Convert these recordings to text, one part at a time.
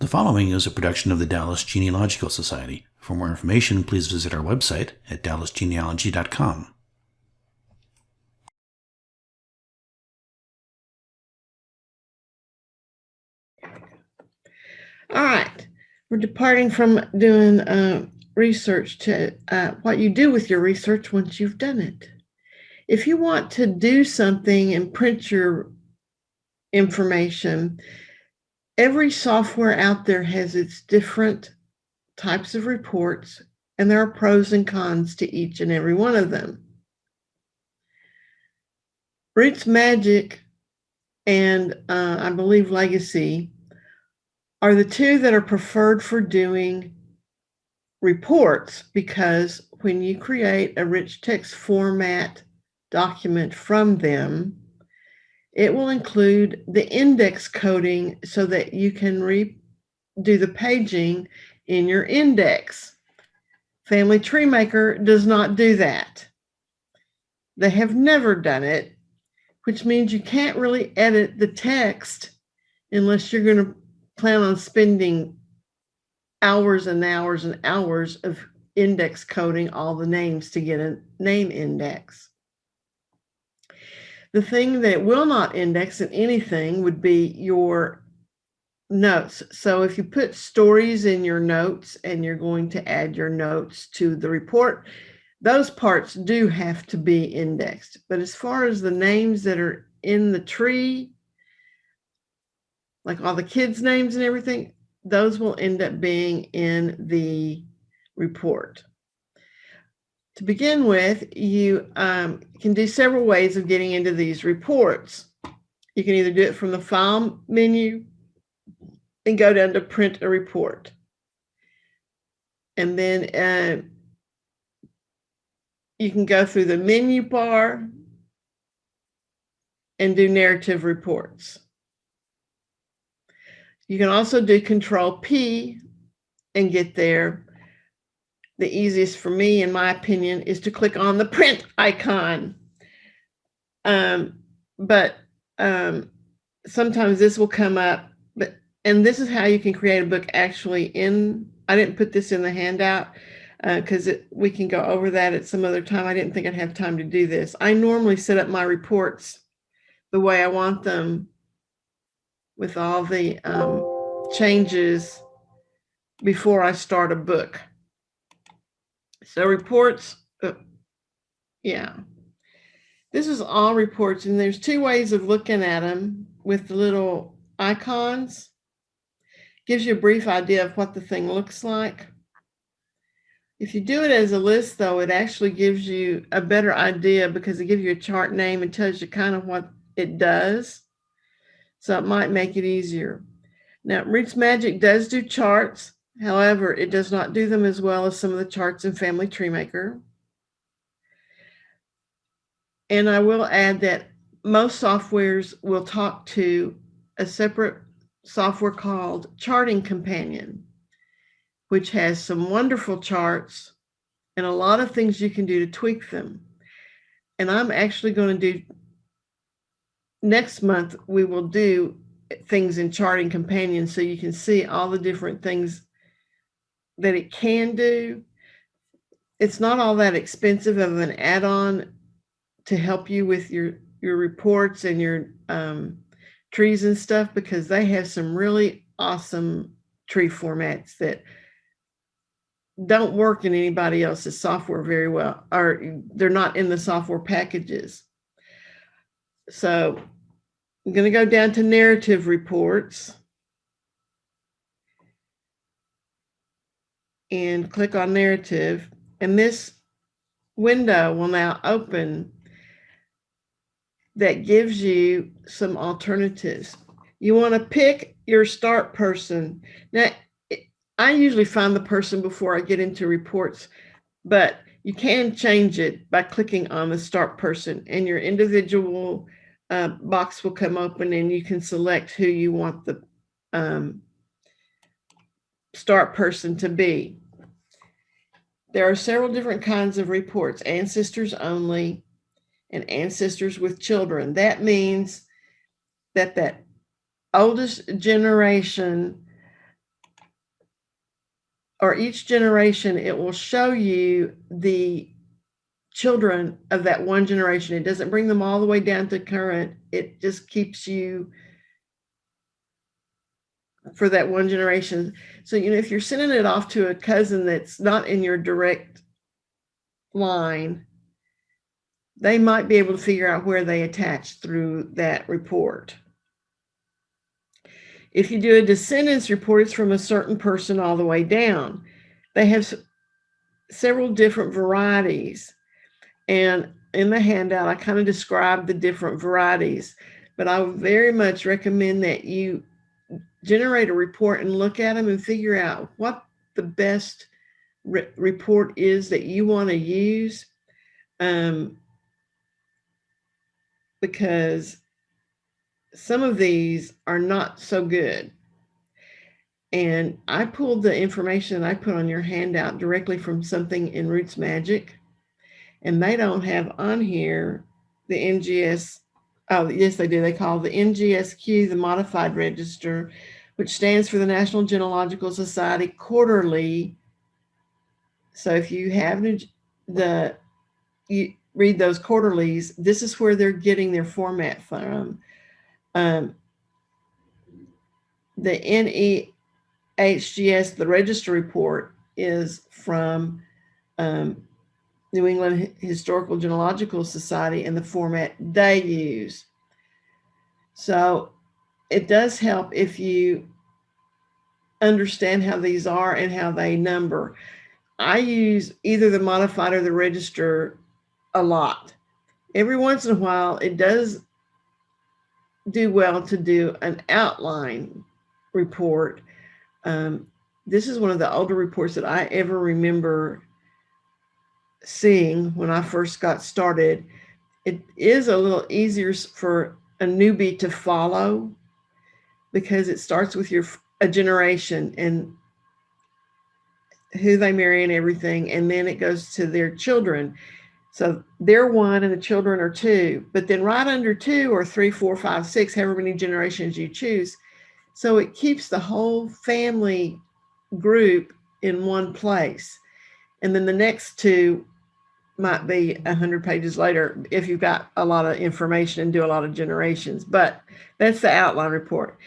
The following is a production of the Dallas Genealogical Society. For more information, please visit our website at dallasgenealogy.com. All right, we're departing from doing research to what you do with your research once you've done it. If you want to do something and print your information, every software out there has its different types of reports, and there are pros and cons to each and every one of them. RootsMagic and I believe Legacy are the two that are preferred for doing reports, because when you create a rich text format document from them, it will include the index coding so that you can do the paging in your index. Family Tree Maker does not do that. They have never done it, which means you can't really edit the text unless you're going to plan on spending hours and hours and hours of index coding all the names to get a name index. The thing that it will not index in anything would be your notes. So if you put stories in your notes and you're going to add your notes to the report, those parts do have to be indexed. But as far as the names that are in the tree, like all the kids' names and everything, those will end up being in the report. To begin with, you can do several ways of getting into these reports. You can either do it from the File menu and go down to Print a Report. And then you can go through the menu bar and do Narrative Reports. You can also do Control P and get there. The easiest for me, in my opinion, is to click on the print icon. But sometimes this will come up, and this is how you can create a book actually I didn't put this in the handout because we can go over that at some other time. I didn't think I'd have time to do this. I normally set up my reports the way I want them, with all the changes before I start a book. So reports, yeah. This is all reports, and there's two ways of looking at them with the little icons. Gives you a brief idea of what the thing looks like. If you do it as a list, though, it actually gives you a better idea because it gives you a chart name and tells you kind of what it does. So it might make it easier. Now, RootsMagic does do charts. However, it does not do them as well as some of the charts in Family Tree Maker. And I will add that most softwares will talk to a separate software called Charting Companion, which has some wonderful charts and a lot of things you can do to tweak them. And I'm actually going to do, next month, we will do things in Charting Companion so you can see all the different things that it can do. It's not all that expensive of an add-on to help you with your reports and your trees and stuff, because they have some really awesome tree formats that don't work in anybody else's software very well, or they're not in the software packages. So I'm going to go down to Narrative Reports and click on Narrative, and this window will now open that gives you some alternatives. You want to pick your start person. Now, I usually find the person before I get into reports, but you can change it by clicking on the start person, and your individual box will come open and you can select who you want the start person to be. There are several different kinds of reports: ancestors only and ancestors with children. That means that oldest generation or each generation, it will show you the children of that one generation. It doesn't bring them all the way down to current. It just keeps you for that one generation. So, if you're sending it off to a cousin that's not in your direct line, they might be able to figure out where they attach through that report. If you do a descendants report, it's from a certain person all the way down. They have several different varieties. And in the handout, I kind of described the different varieties, but I would very much recommend that you generate a report and look at them and figure out what the best report is that you want to use. Because some of these are not so good. And I pulled the information I put on your handout directly from something in RootsMagic, and they don't have on here the NGS. Oh, yes, they do. They call the NGSQ the Modified Register, which stands for the National Genealogical Society Quarterly. So if you have you read those quarterlies, this is where they're getting their format from. The NEHGS, the register report, is from New England Historical Genealogical Society and the format they use. So it does help if you understand how these are and how they number. I use either the modified or the register a lot. Every once in a while, it does do well to do an outline report. This is one of the older reports that I ever remember seeing when I first got started. It is a little easier for a newbie to follow because it starts with a generation and who they marry and everything, and then it goes to their children. So they're one and the children are two, but then right under 2 or 3, 4, 5, 6, however many generations you choose. So it keeps the whole family group in one place. And then the next 2 might be 100 pages later if you've got a lot of information and do a lot of generations. But that's the outline report.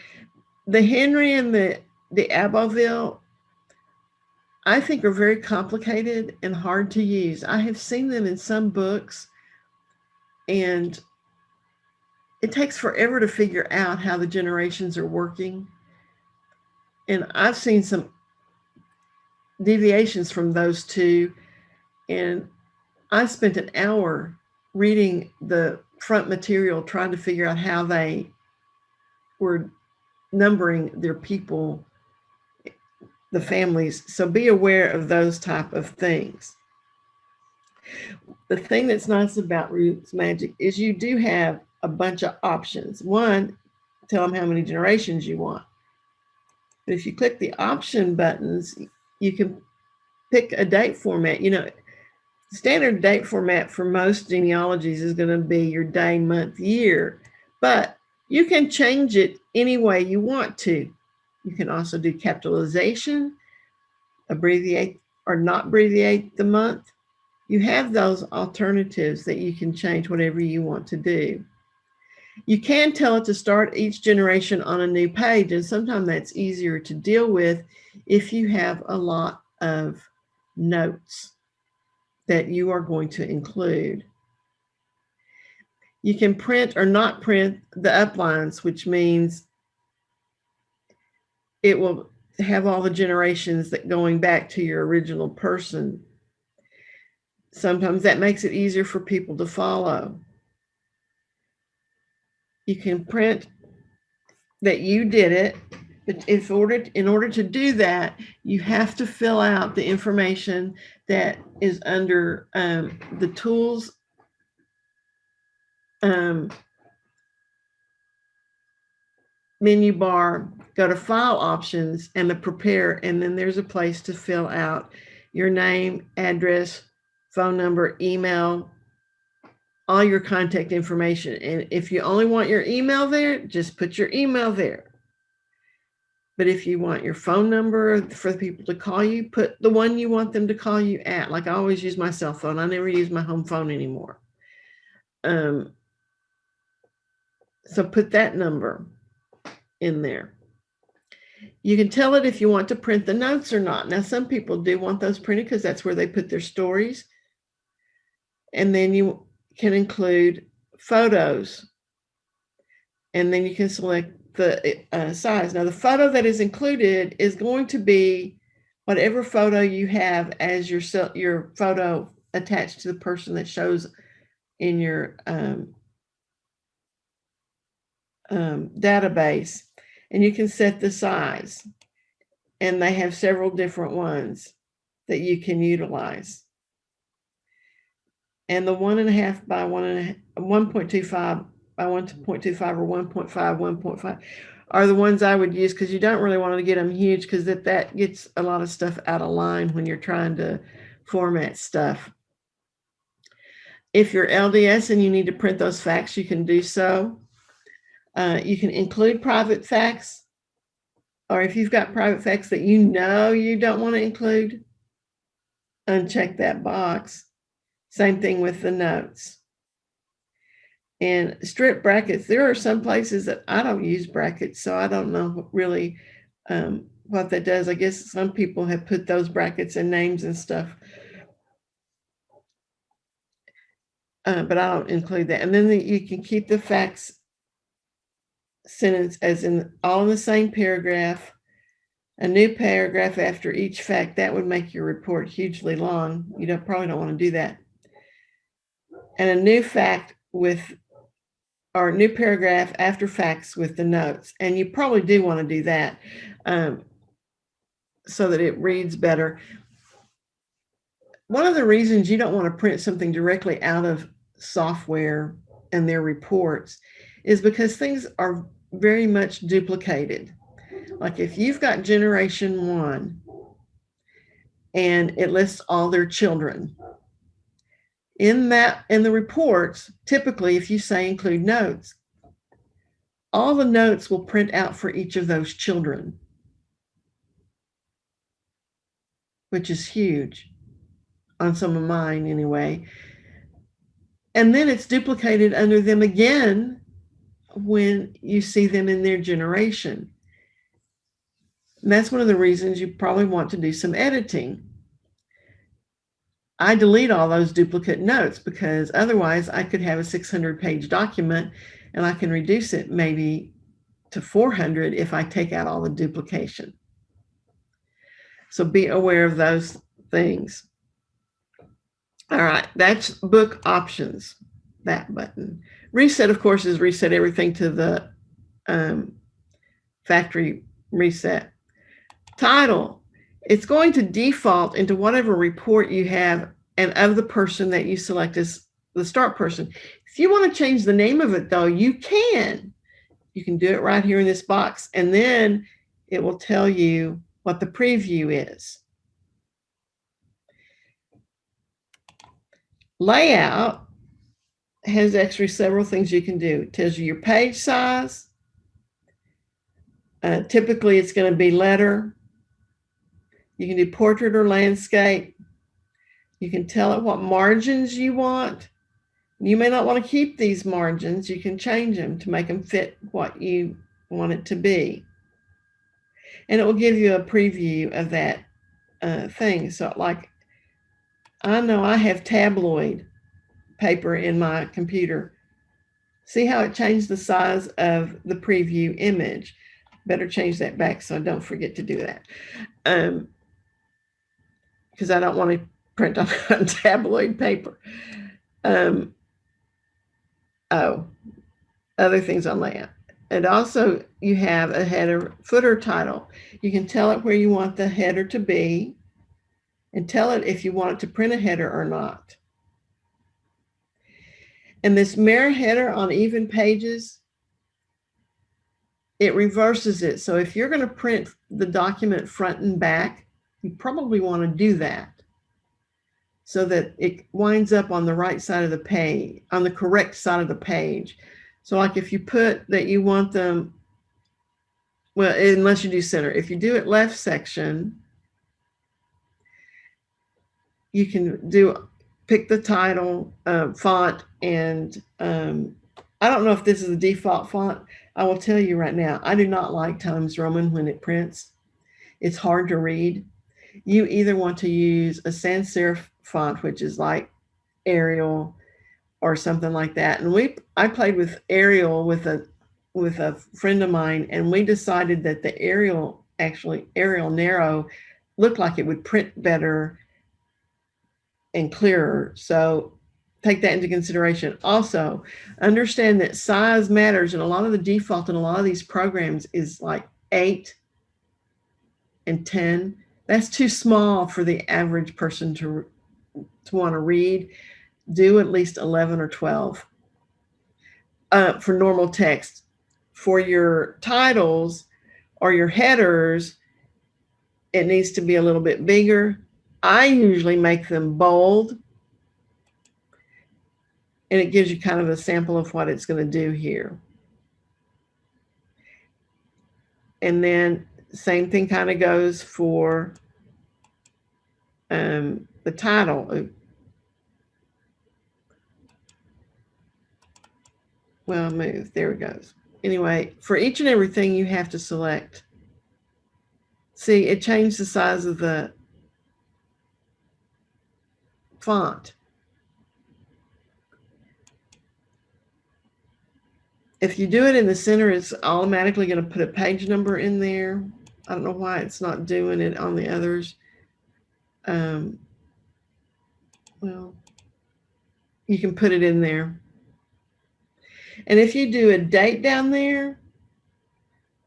The Henry and the Abbeville, I think, are very complicated and hard to use. I have seen them in some books, and it takes forever to figure out how the generations are working. And I've seen some deviations from those 2, and I spent an hour reading the front material trying to figure out how they were numbering their people, the families. So be aware of those type of things. The thing that's nice about RootsMagic is you do have a bunch of options. One, tell them how many generations you want. But if you click the option buttons, you can pick a date format. Standard date format for most genealogies is going to be your day, month, year, but you can change it any way you want to. You can also do capitalization, abbreviate or not abbreviate the month. You have those alternatives that you can change whatever you want to do. You can tell it to start each generation on a new page, and sometimes that's easier to deal with if you have a lot of notes that you are going to include. You can print or not print the uplines, which means it will have all the generations that going back to your original person. Sometimes that makes it easier for people to follow. You can print that you did it, but in order to do that, you have to fill out the information that is under the tools menu bar, go to file options and the prepare, and then there's a place to fill out your name, address, phone number, email, all your contact information. And if you only want your email there, just put your email there. But if you want your phone number for the people to call you, put the one you want them to call you at. Like I always use my cell phone. I never use my home phone anymore. So put that number in there. You can tell it if you want to print the notes or not. Now, some people do want those printed because that's where they put their stories. And then you can include photos. And then you can select the size. Now, the photo that is included is going to be whatever photo you have as your photo attached to the person that shows in your database. And you can set the size. And they have several different ones that you can utilize. And the 1.5 by 1.25 by 1.25 or 1.5, 1.5 are the ones I would use, because you don't really want to get them huge, because that gets a lot of stuff out of line when you're trying to format stuff. If you're LDS and you need to print those facts, you can do so. You can include private facts, or if you've got private facts that you know you don't want to include, uncheck that box. Same thing with the notes. And strip brackets, there are some places that I don't use brackets, so I don't know really what that does. I guess some people have put those brackets and names and stuff, but I don't include that. And then you can keep the facts sentence as in all in the same paragraph, a new paragraph after each fact. That would make your report hugely long. You probably don't want to do that. And a new fact or new paragraph after facts with the notes. And you probably do want to do that so that it reads better. One of the reasons you don't want to print something directly out of software and their reports is because things are very much duplicated. Like if you've got generation 1 and it lists all their children, in the reports, typically if you say include notes, all the notes will print out for each of those children, which is huge on some of mine anyway. And then it's duplicated under them again when you see them in their generation. And that's one of the reasons you probably want to do some editing. I delete all those duplicate notes because otherwise I could have a 600-page document and I can reduce it maybe to 400 if I take out all the duplication. So be aware of those things. All right, that's book options, that button. Reset, of course, is reset everything to the factory reset. Title, it's going to default into whatever report you have and of the person that you select as the start person. If you want to change the name of it, though, you can. You can do it right here in this box, and then it will tell you what the preview is. Layout has actually several things you can do. It tells you your page size. Typically, it's going to be letter. You can do portrait or landscape. You can tell it what margins you want. You may not want to keep these margins. You can change them to make them fit what you want it to be. And it will give you a preview of that thing. So like, I know I have tabloid paper in my computer. See how it changed the size of the preview image? Better change that back so I don't forget to do that. Because I don't want to print on tabloid paper. Other things on layout. And also you have a header footer title. You can tell it where you want the header to be and tell it if you want it to print a header or not. And this mirror header on even pages, it reverses it. So if you're going to print the document front and back, you probably want to do that so that it winds up on the right side of the page, on the correct side of the page. So like if you put that you want them well, unless you do center. If you do it left section, you can pick the title, font, and I don't know if this is the default font. I will tell you right now, I do not like Times Roman when it prints. It's hard to read. You either want to use a sans serif font, which is like Arial or something like that. And I played with Arial with a friend of mine, and we decided that the Arial Narrow looked like it would print better and clearer. So take that into consideration. Also, understand that size matters, and a lot of the default in a lot of these programs is like 8 and 10. That's too small for the average person to want to read. Do at least 11 or 12 for normal text. For your titles or your headers, it needs to be a little bit bigger. I usually make them bold, and it gives you kind of a sample of what it's going to do here. And then same thing kind of goes for the title. Well, move, there it goes. Anyway, for each and everything you have to select. See, it changed the size of the font. If you do it in the center, it's automatically going to put a page number in there. I don't know why it's not doing it on the others. Well, you can put it in there. And if you do a date down there,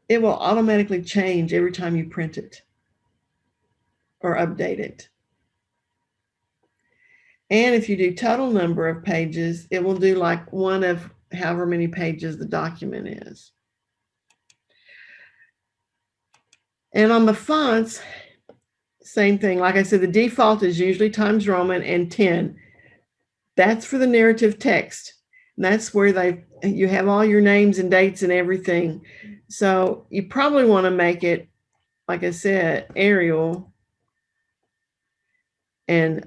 it will automatically change every time you print it or update it. And if you do total number of pages, it will do like one of however many pages the document is. And on the fonts, same thing. Like I said, the default is usually Times Roman and 10. That's for the narrative text. And that's where you have all your names and dates and everything. So you probably want to make it, like I said, Arial. And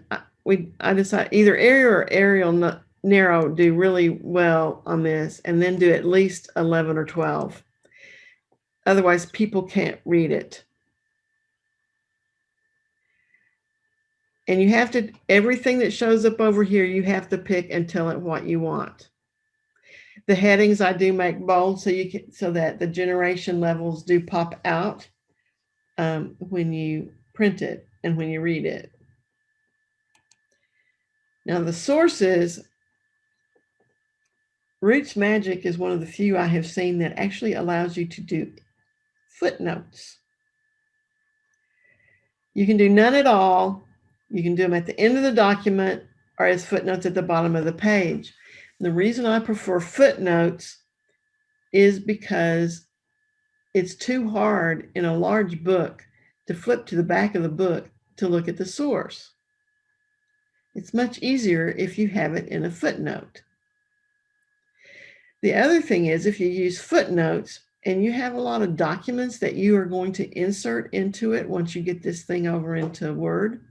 I decided either Arial or Arial Narrow do really well on this, and then do at least 11 or 12. Otherwise, people can't read it. And you have to, everything that shows up over here, you have to pick and tell it what you want. The headings I do make bold so that the generation levels do pop out when you print it and when you read it. Now the sources, RootsMagic is one of the few I have seen that actually allows you to do footnotes. You can do none at all. You can do them at the end of the document or as footnotes at the bottom of the page. The reason I prefer footnotes is because it's too hard in a large book to flip to the back of the book to look at the source. It's much easier if you have it in a footnote. The other thing is, if you use footnotes and you have a lot of documents that you are going to insert into it once you get this thing over into Word,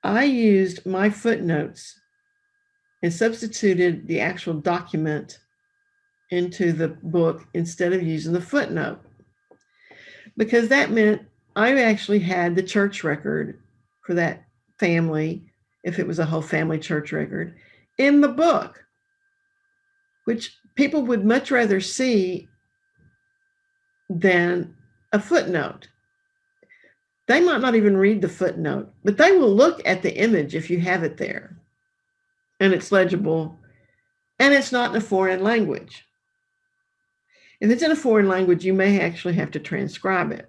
I used my footnotes and substituted the actual document into the book instead of using the footnote, because that meant I actually had the church record for that family, if it was a whole family church record, in the book, which people would much rather see than a footnote. They might not even read the footnote, but they will look at the image if you have it there and it's legible and it's not in a foreign language. If it's in a foreign language, you may actually have to transcribe it.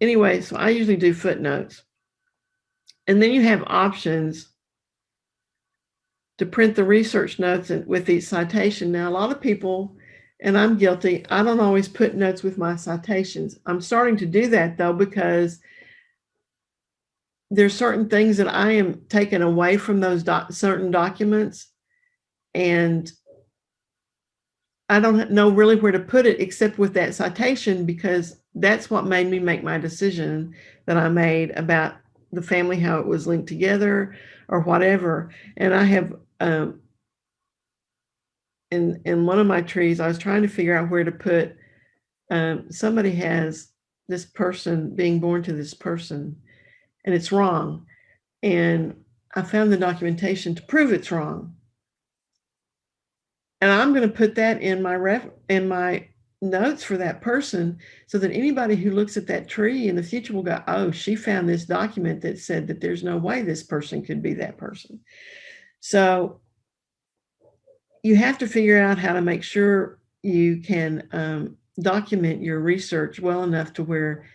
Anyway, so I usually do footnotes. And then you have options to print the research notes with each citation. Now, a lot of people, and I'm guilty, I don't always put notes with my citations. I'm starting to do that though, because there's certain things that I am taking away from those certain documents, and I don't know really where to put it except with that citation, because that's what made me make my decision that I made about the family, how it was linked together or whatever. And I have, in one of my trees, I was trying to figure out where to put, somebody has this person being born to this person, and it's wrong. And I found the documentation to prove it's wrong. And I'm going to put that in my notes for that person, so that anybody who looks at that tree in the future will go, oh, she found this document that said that there's no way this person could be that person. So you have to figure out how to make sure you can document your research well enough to where,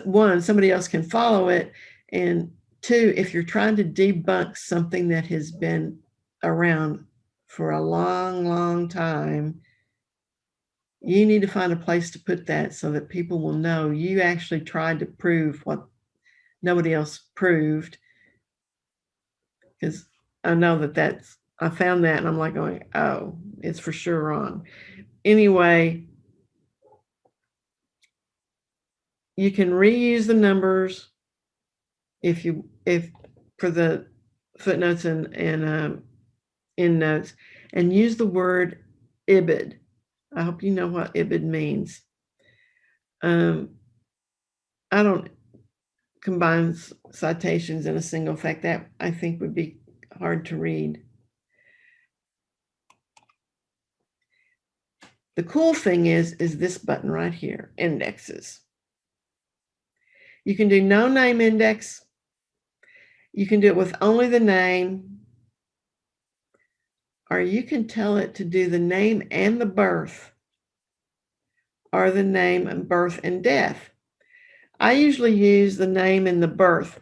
one, somebody else can follow it, and two, if you're trying to debunk something that has been around for a long, long time, you need to find a place to put that so that people will know you actually tried to prove what nobody else proved. Because I know I found that and I'm like going, oh, it's for sure wrong. Anyway, you can reuse the numbers if for the footnotes and endnotes, and use the word IBID. I hope you know what IBID means. I don't combine citations in a single fact. That I think would be hard to read. The cool thing is this button right here, indexes. You can do no name index. You can do it with only the name, or you can tell it to do the name and the birth, or the name and birth and death. I usually use the name and the birth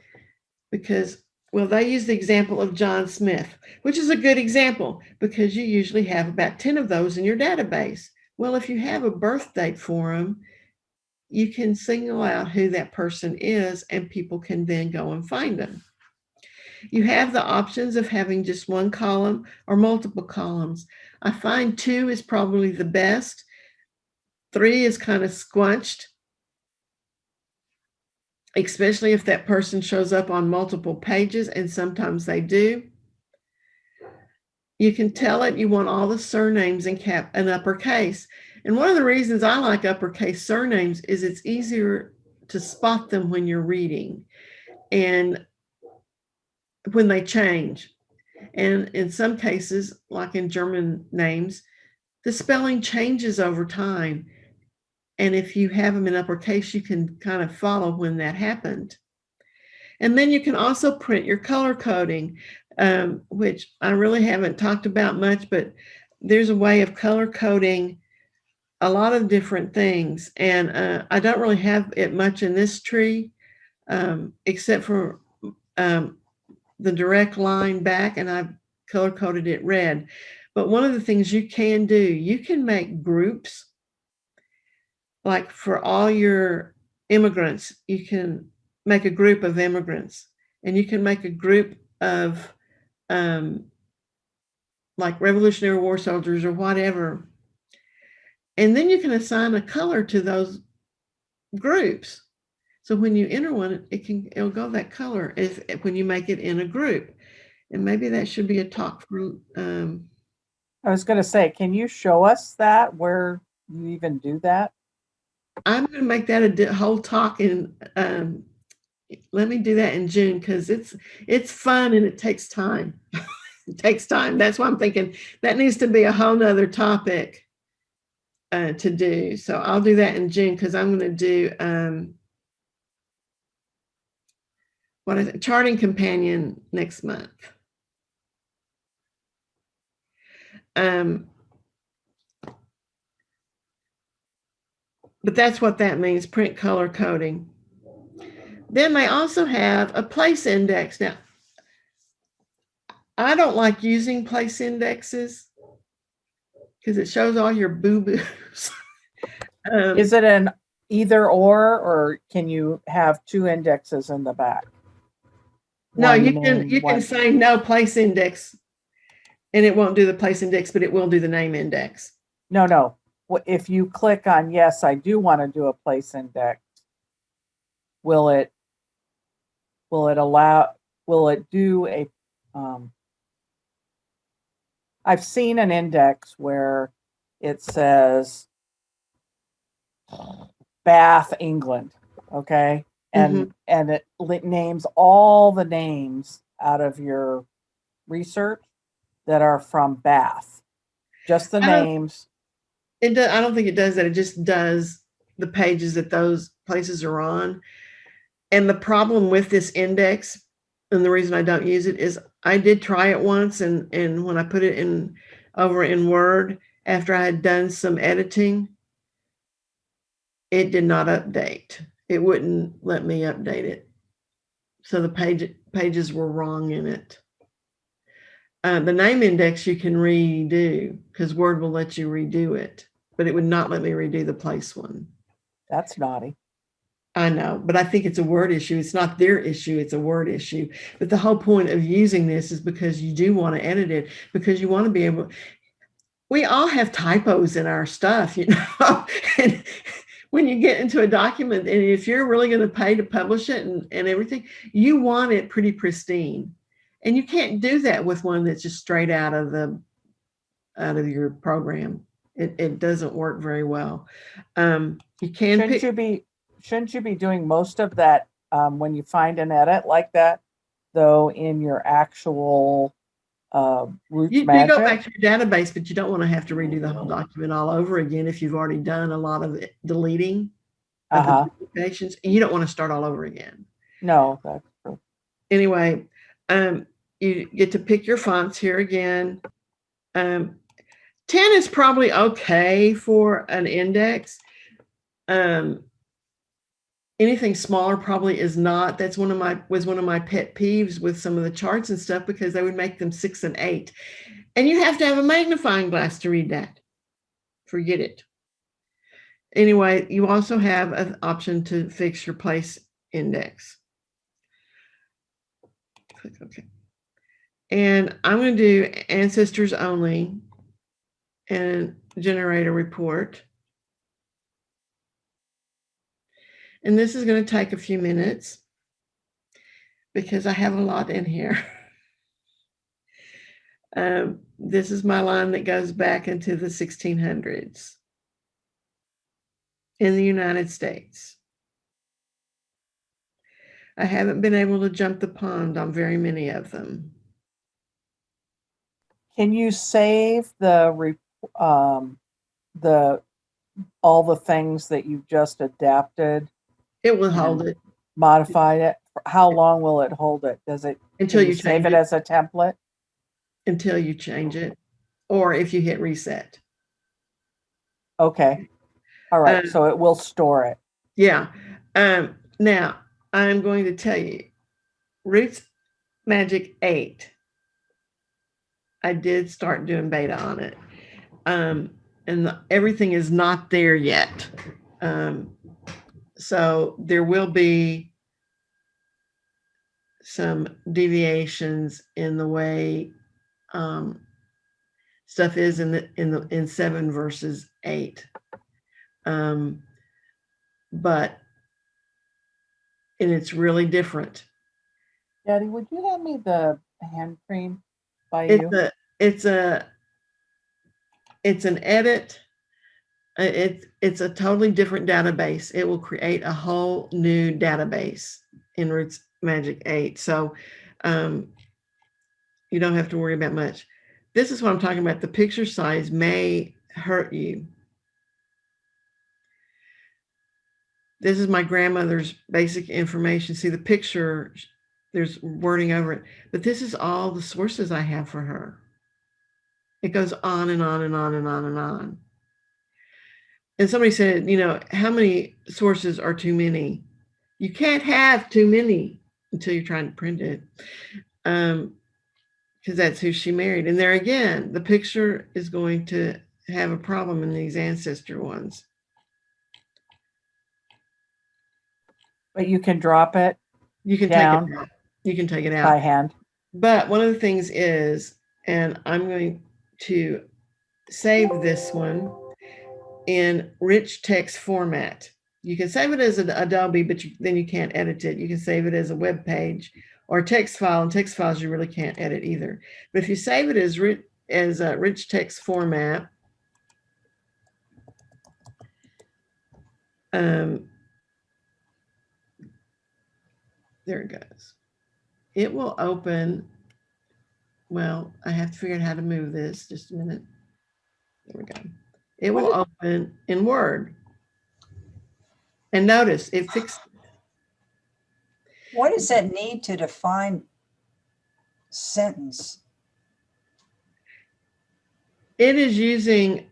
because, well, they use the example of John Smith, which is a good example because you usually have about 10 of those in your database. Well, if you have a birth date for them, you can single out who that person is, and people can then go and find them. You have the options of having just one column or multiple columns. I find 2 is probably the best. 3 is kind of squunched, especially if that person shows up on multiple pages, and sometimes they do. You can tell it you want all the surnames in uppercase. And one of the reasons I like uppercase surnames is it's easier to spot them when you're reading and when they change. And in some cases, like in German names, the spelling changes over time. And if you have them in uppercase, you can kind of follow when that happened. And then you can also print your color coding, which I really haven't talked about much, but there's a way of color coding a lot of different things. And I don't really have it much in this tree, except for the direct line back, and I've color coded it red. But one of the things you can do, you can make groups. Like for all your immigrants, you can make a group of immigrants, and you can make a group of like Revolutionary War soldiers or whatever. And then you can assign a color to those groups. So when you enter one, it'll go that color when you make it in a group. And maybe that should be a talk for. I was going to say, can you show us that, where you even do that? I'm going to make that a whole talk, and let me do that in June, because it's fun and it takes time. It takes time. That's why I'm thinking that needs to be a whole nother topic to do. So I'll do that in June, because I'm going to do Charting Companion next month. But that's what that means, print color coding. Then they also have a place index. Now, I don't like using place indexes because it shows all your boo-boos. Is it an either or can you have 2 indexes in the back? No, you can say no place index, and it won't do the place index, but it will do the name index. No. If you click on, yes, I do want to do a place index, will it do a, I've seen an index where it says Bath, England, okay? And it names all the names out of your research that are from Bath. Just the names. I don't think it does that. It just does the pages that those places are on. And the problem with this index, and the reason I don't use it, is I did try it once, and when I put it over in Word, after I had done some editing, it did not update. It wouldn't let me update it. So the pages were wrong in it. The name index you can redo because Word will let you redo it, but it would not let me redo the place one. That's naughty. I know, but I think it's a Word issue. It's not their issue, it's a Word issue. But the whole point of using this is because you do want to edit it, because you want to be able, we all have typos in our stuff, you know. And when you get into a document, and if you're really going to pay to publish it and everything, you want it pretty pristine. And you can't do that with one that's just straight out of your program. It doesn't work very well. You can shouldn't you be doing most of that when you find an edit like that, though, in your actual RootsMagic? You do go back to your database, but you don't want to have to redo the whole document all over again if you've already done a lot of deleting of the duplications, and you don't want to start all over again. No, that's true. Anyway, you get to pick your fonts here again. 10 is probably okay for an index. Anything smaller probably is not. That's one of my pet peeves with some of the charts and stuff, because they would make them 6 and 8. And you have to have a magnifying glass to read that. Forget it. Anyway, you also have an option to fix your place index. Click OK. And I'm going to do ancestors only and generate a report. And this is going to take a few minutes because I have a lot in here. This is my line that goes back into the 1600s in the United States. I haven't been able to jump the pond on very many of them. Can you save all the things that you've just adapted? It will hold it. Modified it. How long will it hold it? Does it until you save it as a template? Until you change it, or if you hit reset. Okay. All right. So it will store it. Yeah. Now I'm going to tell you, RootsMagic 8. I did start doing beta on it. And everything is not there yet. So there will be some deviations in the way stuff is in 7 versus 8. But and it's really different. Daddy, would you hand me the hand cream by you? It's an edit. It's a totally different database. It will create a whole new database in RootsMagic 8. So you don't have to worry about much. This is what I'm talking about. The picture size may hurt you. This is my grandmother's basic information. See the picture, there's wording over it, but this is all the sources I have for her. It goes on and on and on and on and on. And somebody said, you know, how many sources are too many? You can't have too many until you're trying to print it. Because that's who she married. And there again, the picture is going to have a problem in these ancestor ones. But you can drop it. You can down take it out. You can take it out by hand. But one of the things is, and I'm going to save this one in rich text format. You can save it as an Adobe, but then you can't edit it. You can save it as a web page or a text file, and text files you really can't edit either. But if you save it as a rich text format, there it goes. It will open. Well, I have to figure out how to move this. Just a minute. There we go. It will open in Word. And notice it fixed. What does that need to define sentence? It is using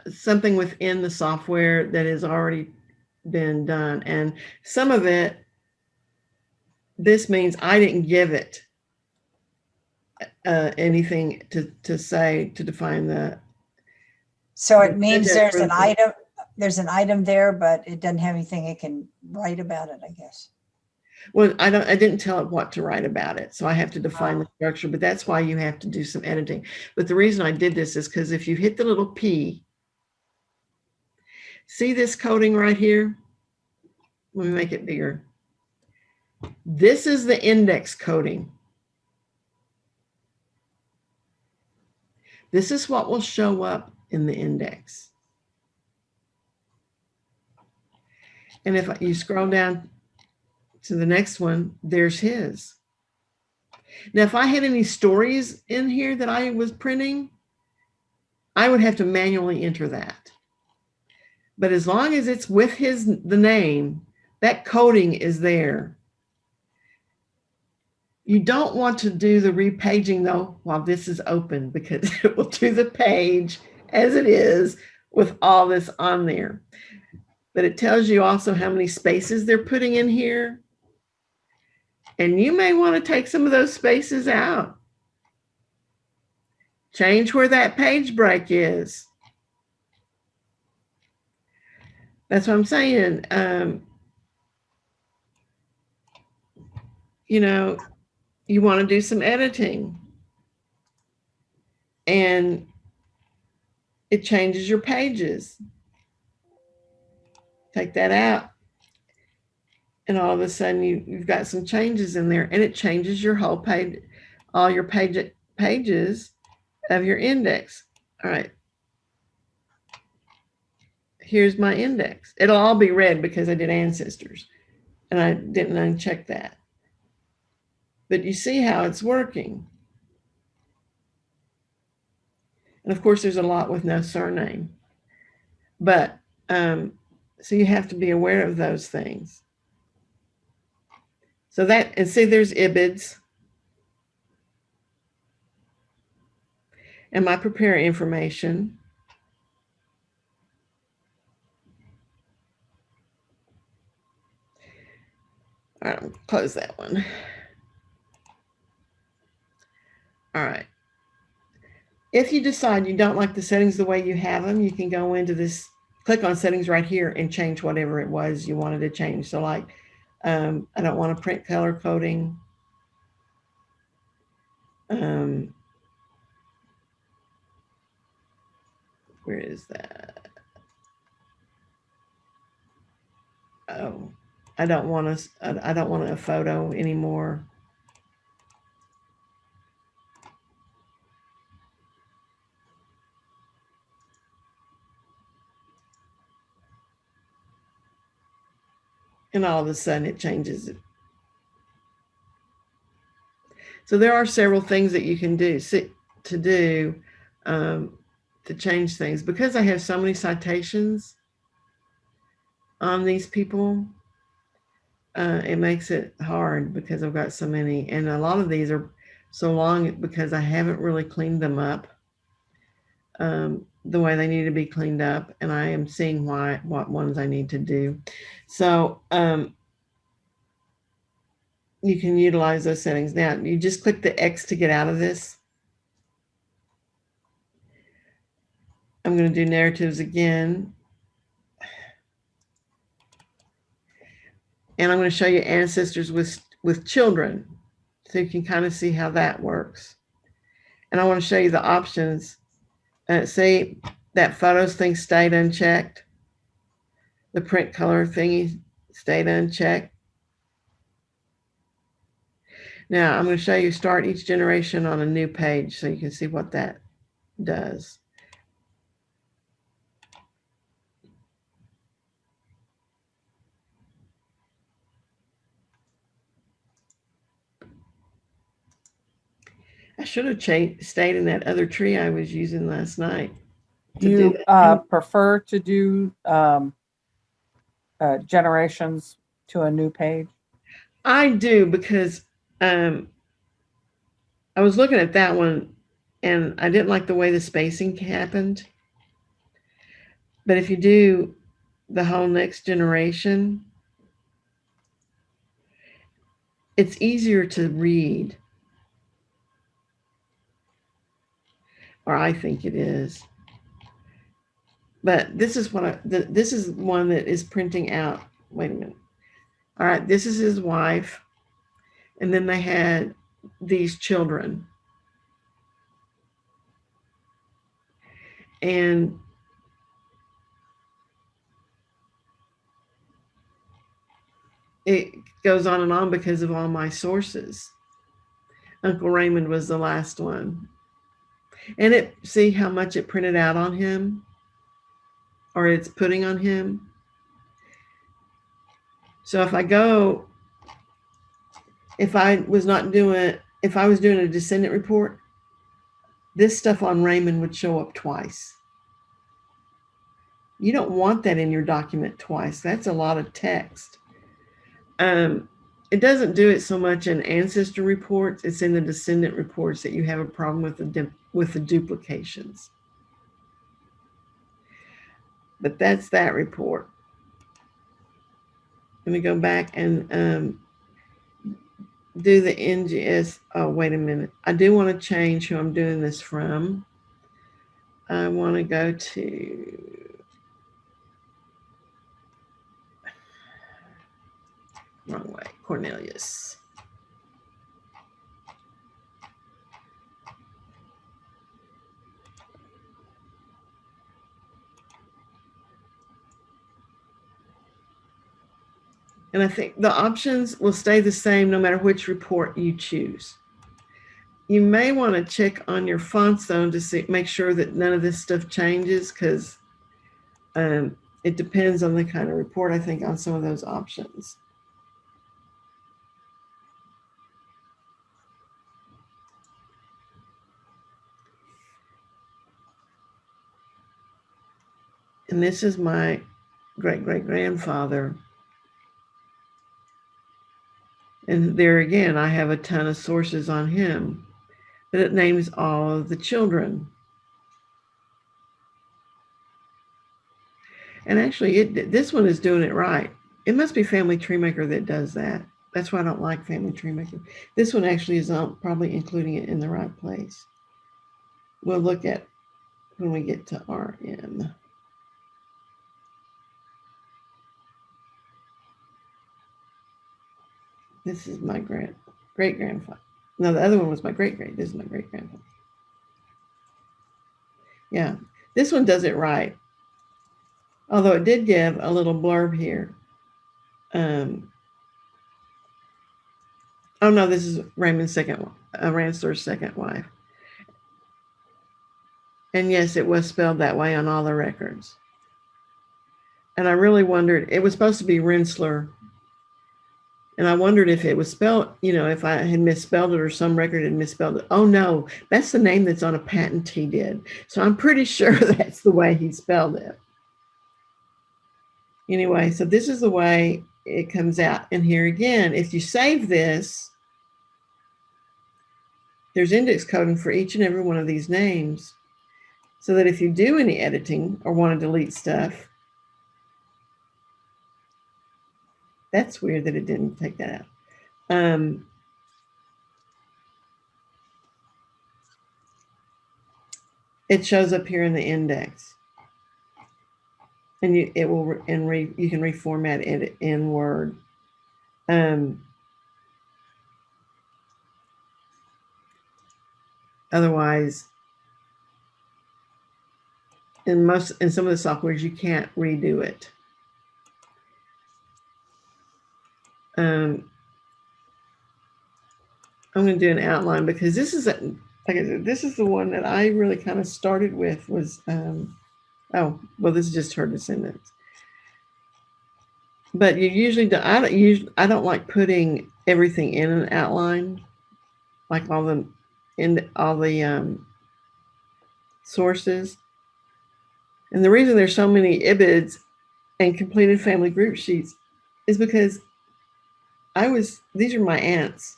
something within the software that has already been done. And some of it, this means I didn't give it anything to say to define the. So it means there's an item there, but it doesn't have anything it can write about it, I guess. Well, I didn't tell it what to write about it. So I have to define the structure, but that's why you have to do some editing. But the reason I did this is because if you hit the little P, see this coding right here? Let me make it bigger. This is the index coding. This is what will show up in the index. And if you scroll down to the next one, there's his. Now, if I had any stories in here that I was printing, I would have to manually enter that. But as long as it's with the name, that coding is there. You don't want to do the repaging though while this is open, because it will do the page as it is with all this on there. But it tells you also how many spaces they're putting in here. And you may want to take some of those spaces out. Change where that page break is. That's what I'm saying. You know, you want to do some editing. And it changes your pages. Take that out. And all of a sudden you've got some changes in there, and it changes your whole page, all your pages of your index. All right. Here's my index. It'll all be red because I did ancestors and I didn't uncheck that. But you see how it's working. And of course, there's a lot with no surname. But so you have to be aware of those things. So that, and see, there's IBIDs. And my prepare information. All right, close that one. All right. If you decide you don't like the settings the way you have them, you can go into this, click on settings right here and change whatever it was you wanted to change. So like, I don't want to print color coding. Where is that? Oh, I don't want a photo anymore. And all of a sudden it changes it. So there are several things that you can do to change things. Because I have so many citations on these people, it makes it hard because I've got so many. And a lot of these are so long because I haven't really cleaned them up the way they need to be cleaned up. And I am seeing what ones I need to do. So you can utilize those settings. Now, you just click the X to get out of this. I'm going to do narratives again. And I'm going to show you ancestors with children, so you can kind of see how that works. And I want to show you the options See that photos thing stayed unchecked. The print color thingy stayed unchecked. Now I'm going to show you start each generation on a new page so you can see what that does. I should have stayed in that other tree I was using last night. Do you prefer to do generations to a new page? I do, because I was looking at that one and I didn't like the way the spacing happened. But if you do the whole next generation, it's easier to read. Or I think it is. But this is what this is one that is printing out. Wait a minute. All right, this is his wife. And then they had these children. And it goes on and on because of all my sources. Uncle Raymond was the last one. And see how much it printed out on him, or it's putting on him. So if I was doing a descendant report, this stuff on Raymond would show up twice. You don't want that in your document twice. That's a lot of text. It doesn't do it so much in ancestor reports. It's in the descendant reports that you have a problem with the duplications. But that's that report. Let me go back and do the NGS. Oh, wait a minute. I do want to change who I'm doing this from. I want to go to wrong way, Cornelius. And I think the options will stay the same no matter which report you choose. You may want to check on your fonts though to make sure that none of this stuff changes, because it depends on the kind of report, I think, on some of those options. And this is my great-great-grandfather. And there again, I have a ton of sources on him, but it names all of the children. And actually, this one is doing it right. It must be Family Tree Maker that does that. That's why I don't like Family Tree Maker. This one actually is probably including it in the right place. We'll look at when we get to RM. This is my great-grandfather. No, the other one was my great-great. This is my great-grandfather. Yeah, this one does it right. Although it did give a little blurb here. Oh no, this is Ransdor's second wife. And yes, it was spelled that way on all the records. And I really wondered, it was supposed to be Rensler. And I wondered if it was spelled, if I had misspelled it or some record had misspelled it. Oh no, that's the name that's on a patent he did. So I'm pretty sure that's the way he spelled it. Anyway, so this is the way it comes out. And here again, if you save this, there's index coding for each and every one of these names, so that if you do any editing or want to delete stuff, that's weird that it didn't take that out. It shows up here in the index, and you can reformat it in Word. Otherwise, in some of the softwares, you can't redo it. I'm going to do an outline because this is, like I said, this is the one that I really kind of started with was, oh, well, this is just her descendants. But you usually don't, I don't like putting everything in an outline, like all the sources. And the reason there's so many IBIDs and completed family group sheets is because these are my aunts.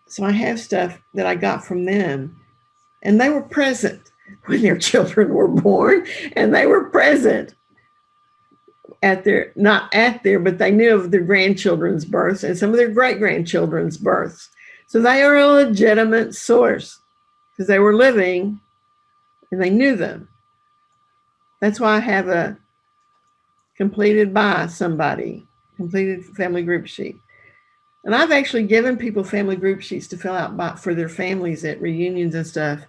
So I have stuff that I got from them, and they were present when their children were born, and they were present at not at their, but they knew of their grandchildren's births and some of their great-grandchildren's births. So they are a legitimate source because they were living and they knew them. That's why I have a completed by somebody, completed family group sheet. And I've actually given people family group sheets to fill out for their families at reunions and stuff.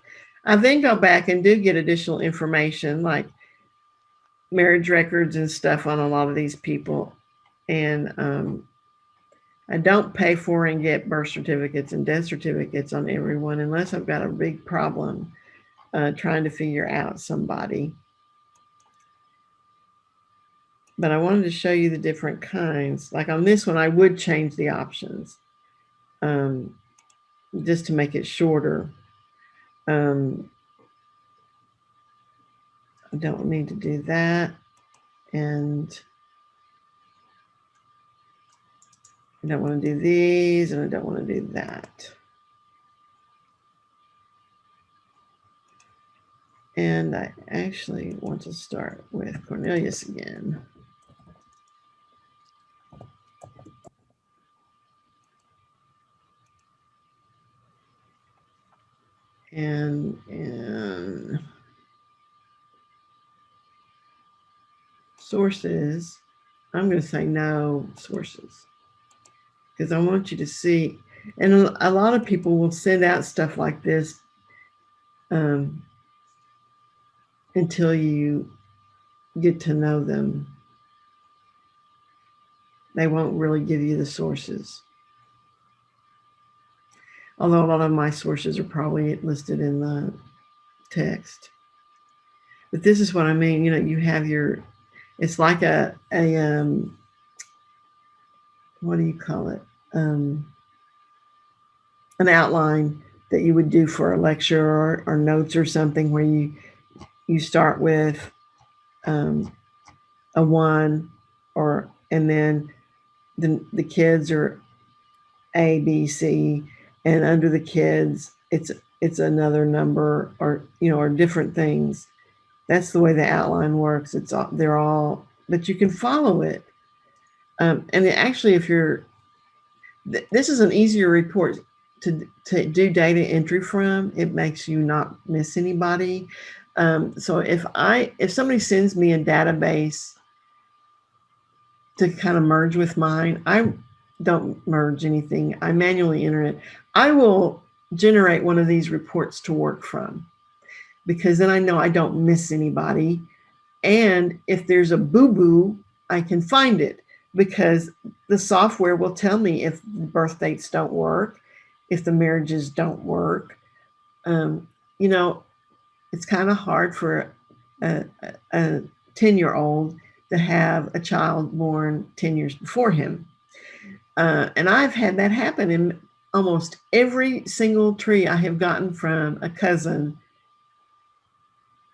I then go back and do get additional information like marriage records and stuff on a lot of these people. And I don't pay for and get birth certificates and death certificates on everyone unless I've got a big problem trying to figure out somebody. But I wanted to show you the different kinds. Like on this one, I would change the options just to make it shorter. I don't need to do that. And I don't want to do these, and I don't want to do that. And I actually want to start with Cornelius again. And sources, I'm going to say no sources because I want you to see. And a lot of people will send out stuff like this until you get to know them. They won't really give you the sources. Although a lot of my sources are probably listed in the text. But this is what I mean. You know, you have it's like a what do you call it? An outline that you would do for a lecture or notes or something where you start with a 1 and then the kids are A, B, C, and under the kids it's another number or different things. That's the way the outline works. They're all, but you can follow it. And actually, this is an easier report to do data entry from. It makes you not miss anybody. So if somebody sends me a database to kind of merge with mine, I don't merge anything. I manually enter it. I will generate one of these reports to work from because then I know I don't miss anybody. And if there's a boo-boo, I can find it because the software will tell me if birth dates don't work, if the marriages don't work. It's kind of hard for a 10-year-old to have a child born 10 years before him. And I've had that happen in almost every single tree I have gotten from a cousin.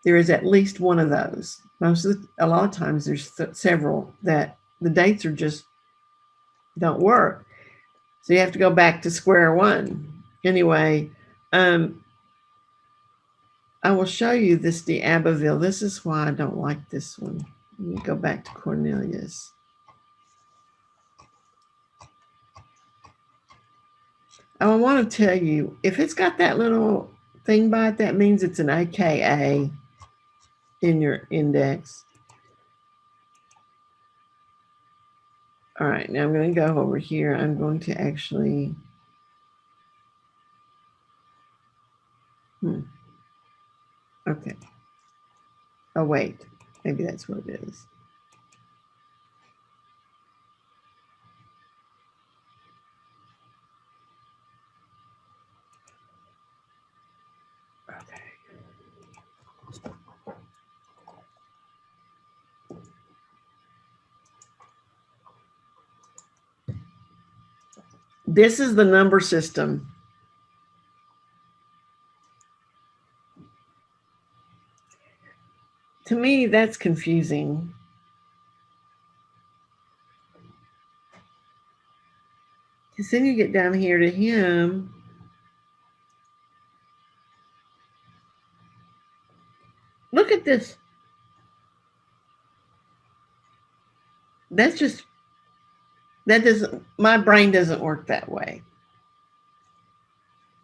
There is at least one of those. A lot of times there's several that the dates are just don't work. So you have to go back to square one. Anyway, I will show you this D'Abbeville. This is why I don't like this one. Let me go back to Cornelius. Oh, I want to tell you, if it's got that little thing by it, that means it's an AKA in your index. All right, now I'm going to go over here. I'm going to actually, okay. Oh, wait, maybe that's what it is. Okay. This is the number system. To me, that's confusing. Because then you get down here to him. Look at this. That's just, that doesn't, my brain doesn't work that way.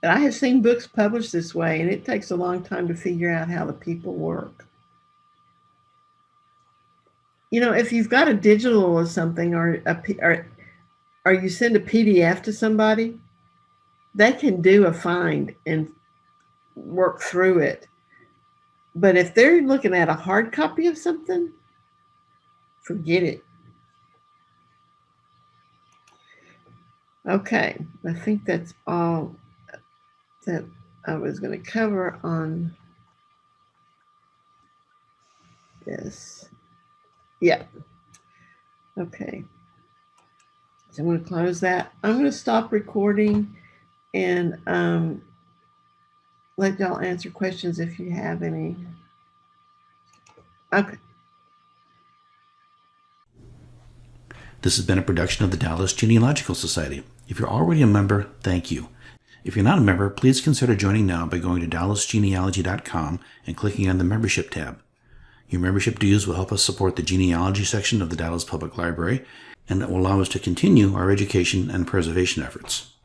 But I have seen books published this way, and it takes a long time to figure out how the people work. You know, if you've got a digital or something, or you send a PDF to somebody, they can do a find and work through it. But if they're looking at a hard copy of something, forget it. Okay, I think that's all that I was going to cover on this. Yeah. Okay. So I'm going to close that. I'm going to stop recording and let y'all answer questions if you have any. Okay. This has been a production of the Dallas Genealogical Society. If you're already a member, thank you. If you're not a member, please consider joining now by going to dallasgenealogy.com and clicking on the membership tab. Your membership dues will help us support the genealogy section of the Dallas Public Library, and it will allow us to continue our education and preservation efforts.